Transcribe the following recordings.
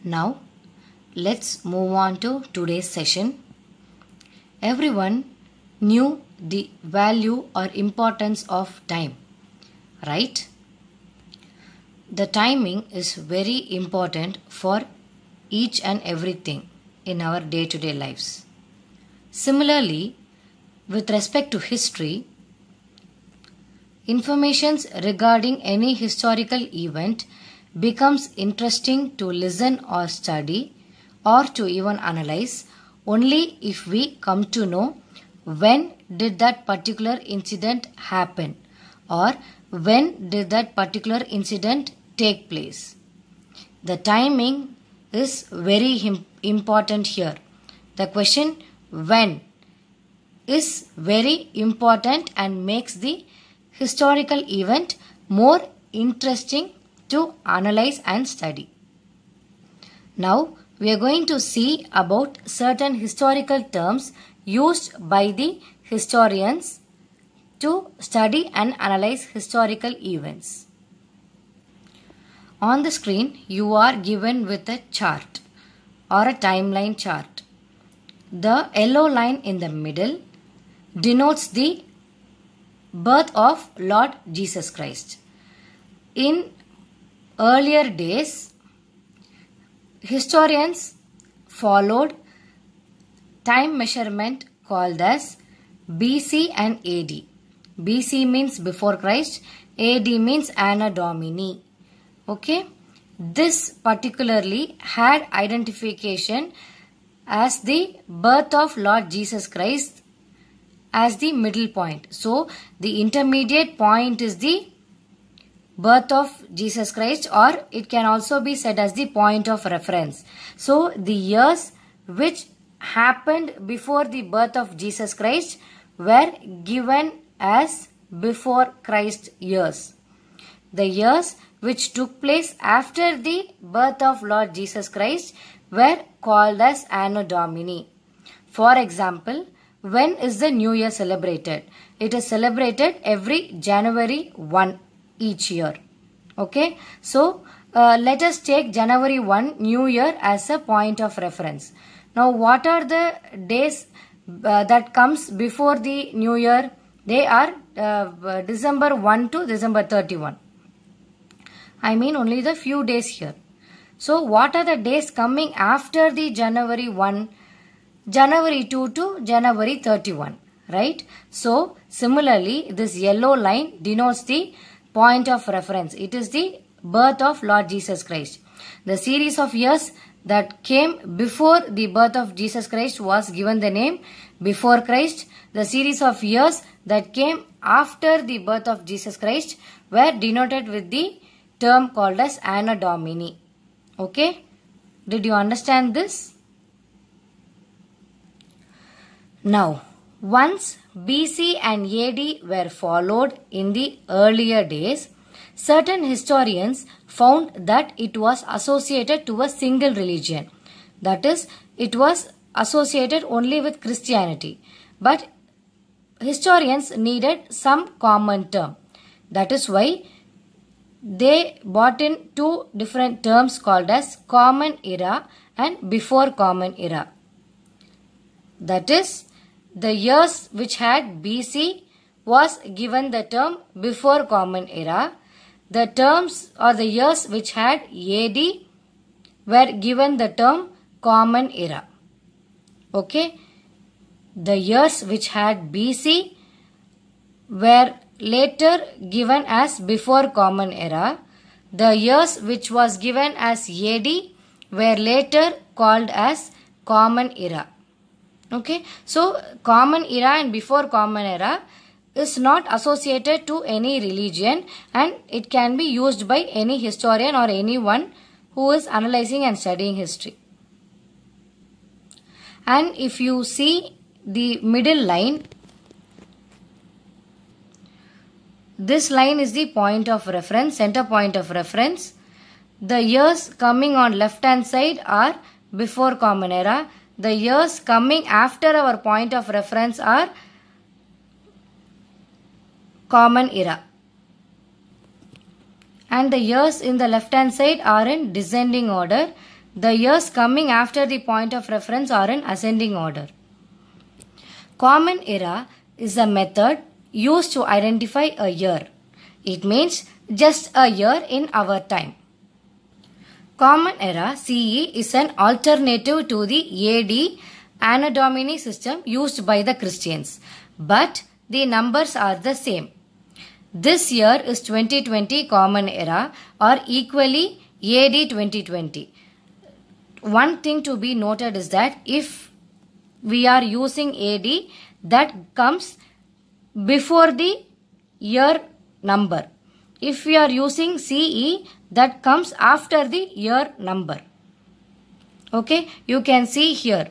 Now, let's move on to today's session. Everyone knew the value or importance of time, right? The timing is very important for each and everything in our day-to-day lives. Similarly, with respect to history, information regarding any historical event becomes interesting to listen or study or to even analyze only if we come to know when did that particular incident happen or when did that particular incident take place. The timing is very important here. The question when is very important and makes the historical event more interesting to analyze and study. Now we are going to see about certain historical terms used by the historians to study and analyze historical events. On the screen you are given with a chart or a timeline chart. The yellow line in the middle denotes the birth of Lord Jesus Christ. In earlier days, historians followed time measurement called as BC and AD. BC means before Christ, AD means Anno Domini. Okay, this particularly had identification as the birth of Lord Jesus Christ as the middle point. So, the intermediate point is the birth of Jesus Christ, or it can also be said as the point of reference. So, the years which happened before the birth of Jesus Christ were given as before Christ years. The years which took place after the birth of Lord Jesus Christ were called as Anno Domini. For example, when is the New Year celebrated? It is celebrated every January 1 each year. Okay, so let us take January 1 New Year as a point of reference. Now what are the days that comes before the New Year? They are December 1 to December 31. I mean only the few days here. So what are the days coming after the January 1? January 2 to January 31, right? So similarly, this yellow line denotes the point of reference. It is the birth of Lord Jesus Christ. The series of years that came before the birth of Jesus Christ was given the name before Christ. The series of years that came after the birth of Jesus Christ were denoted with the term called as Anno Domini. Okay? Did you understand this? Now, once BC and AD were followed in the earlier days, certain historians found that it was associated to a single religion. That is, it was associated only with Christianity. But historians needed some common term. That is why they brought in two different terms called as Common Era and Before Common Era. That is, the years which had BC was given the term Before Common Era. The terms or the years which had AD were given the term Common Era. Okay. The years which had BC were later given as Before Common Era. The years which was given as AD were later called as Common Era. Okay, so Common Era and Before Common Era is not associated to any religion and it can be used by any historian or anyone who is analyzing and studying history. And if you see the middle line, this line is the point of reference, center point of reference. The years coming on left hand side are Before Common Era. The years coming after our point of reference are Common Era. And the years in the left hand side are in descending order. The years coming after the point of reference are in ascending order. Common era is a method used to identify a year. It means just a year in our time. Common era CE is an alternative to the AD Anno Domini system used by the Christians, but the numbers are the same. This year is 2020 Common Era or equally AD 2020. One thing to be noted is that if we are using AD, that comes before the year number. If we are using CE, that comes after the year number. Okay, you can see here.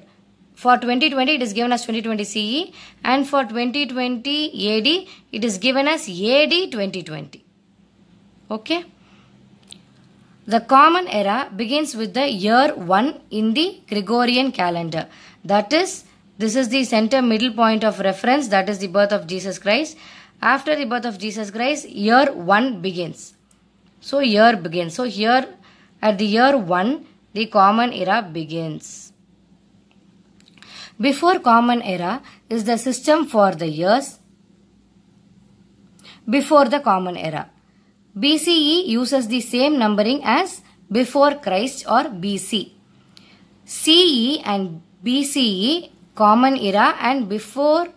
For 2020, it is given as 2020 CE, and for 2020 AD, it is given as AD 2020. Okay. The Common Era begins with the year 1 in the Gregorian calendar. That is, this is the center middle point of reference, that is the birth of Jesus Christ. After the birth of Jesus Christ, year 1 begins. So, year begins. So, here at the year 1, the Common Era begins. Before Common Era is the system for the years before the Common Era. BCE uses the same numbering as before Christ or BC. CE and BCE, Common Era and before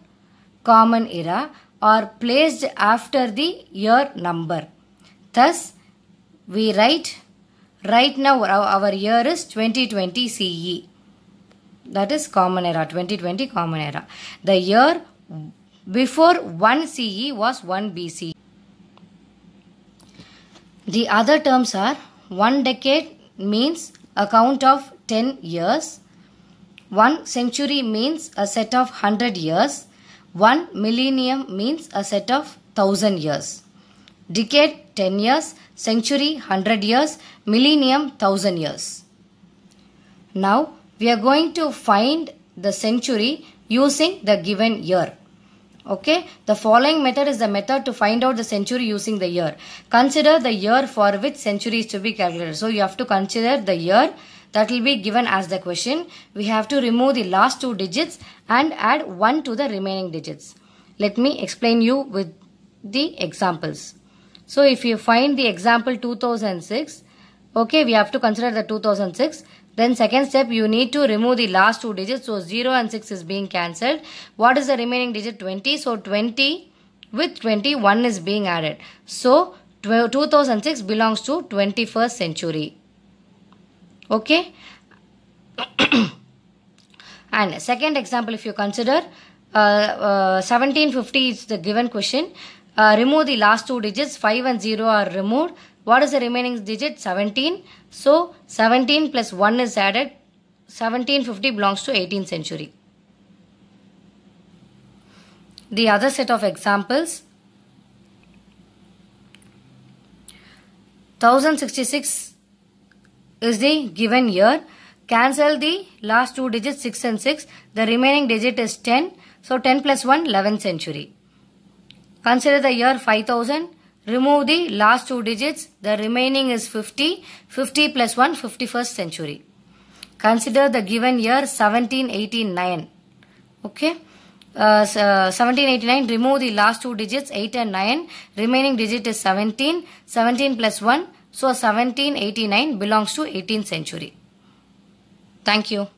Common Era, are placed after the year number. Thus, we write right now our year is 2020 CE. That is Common Era, 2020 Common Era. The year before 1 CE was 1 BC. The other terms are 1 decade means a count of 10 years. 1 century means a set of 100 years. 1 millennium means a set of 1000 years. Decade 10 years, century 100 years, millennium 1000 years. Now, we are going to find the century using the given year. Okay, the following method is the method to find out the century using the year. Consider the year for which century is to be calculated. So, you have to consider the year that will be given as the question. We have to remove the last 2 digits and add 1 to the remaining digits. Let me explain you with the examples. So, if you find the example 2006, okay, we have to consider the 2006. Then second step, you need to remove the last 2 digits. So, 0 and 6 is being cancelled. What is the remaining digit? 20. So, 20 with 21 is being added. So, 2006 belongs to 21st century. Okay. And second example, if you consider 1750 is the given question. Remove the last 2 digits. 5 and 0 are removed. What is the remaining digit? 17. So, 17 plus 1 is added. 1750 belongs to 18th century. The other set of examples. 1066 is the given year. Cancel the last 2 digits 6 and 6. The remaining digit is 10. So, 10 plus 1, 11th century. Consider the year 5000. Remove the last 2 digits. The remaining is 50. 50 plus 1, 51st century. Consider the given year 1789. Okay. 1789. Remove the last 2 digits 8 and 9. Remaining digit is 17. 17 plus 1. So 1789 belongs to 18th century. Thank you.